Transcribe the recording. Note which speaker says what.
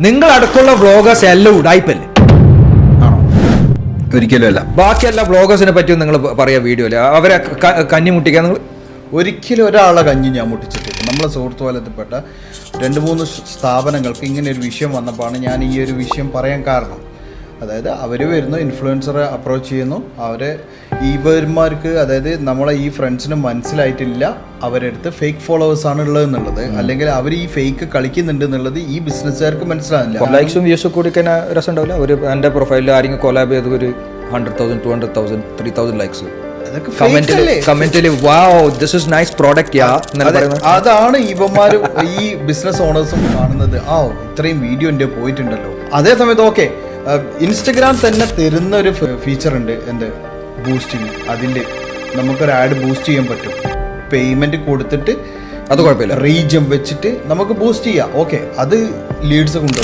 Speaker 1: നിങ്ങൾ അടക്കമുള്ള വ്ളോഗേഴ്സ് എല്ലാം ഉടായ്പല്ലേ?
Speaker 2: ആണോ? ഒരിക്കലും അല്ല.
Speaker 1: ബാക്കി എല്ലാ വ്ളോഗേഴ്സിനെ പറ്റിയും നിങ്ങൾ പറയാ വീഡിയോയില് അവരെ കഞ്ഞി മുട്ടിക്കാൻ നിങ്ങൾ
Speaker 2: ഒരിക്കലും ഒരാളെ കഞ്ഞി ഞാൻ മുട്ടിച്ചിട്ടില്ല. നമ്മളെ സുഹൃത്തു വലത്തിൽപ്പെട്ട 2-3 സ്ഥാപനങ്ങൾക്ക് ഇങ്ങനെ ഒരു വിഷയം വന്നപ്പോഴാണ് ഞാൻ ഈ ഒരു വിഷയം പറയാൻ കാരണം. അതായത് അവർ വരുന്നു, ഇൻഫ്ലുവൻസറെ അപ്രോച്ച് ചെയ്യുന്നു, അവരെ ഇവന്മാർക്ക്, അതായത് നമ്മളെ ഈ ഫ്രണ്ട്സിന് മനസ്സിലായിട്ടില്ല അവരുടെ അടുത്ത് ഫേക്ക് ഫോളോവേഴ്സാണ് ഉള്ളതെന്നുള്ളത്, അല്ലെങ്കിൽ അവർ ഈ ഫേക്ക് കളിക്കുന്നുണ്ട് എന്നുള്ളത് ഈ ബിസിനസ്സുകാർക്ക് മനസ്സിലാവില്ല.
Speaker 1: ലൈക്സും വ്യൂസും കൂടി രസം ഉണ്ടാവില്ല. ഒരു എൻ്റെ പ്രൊഫൈലിൽ ആരെങ്കിലും കൊലാബ് ചെയ്ത് ഒരു 100,000 200,000 3,000 ലൈക്സ് കമന്റില് wow this is nice product യാ.
Speaker 2: അതാണ് ഇവന്മാരും ഈ ബിസിനസ് ഓണേഴ്സും കാണുന്നത്. ഇത്രയും വീഡിയോ എൻ്റെ പോയിട്ടുണ്ടല്ലോ. അതേ സമയത്ത് ഓക്കെ, ഇൻസ്റ്റഗ്രാം തന്നെ തരുന്ന ഒരു ഫീച്ചർ ഉണ്ട്, എന്ത് ബൂസ്റ്റിങ്. അതിൽ നമുക്കൊരു ആഡ് ബൂസ്റ്റ് ചെയ്യാൻ പറ്റും. പേയ്മെന്റ് കൊടുത്തിട്ട്
Speaker 1: അത് കുഴപ്പമില്ല,
Speaker 2: റീജിയൻ വെച്ചിട്ട് നമുക്ക് ബൂസ്റ്റ് ചെയ്യാം. ഓക്കെ, അത് ലീഡ്സ് കൊണ്ടുവരും.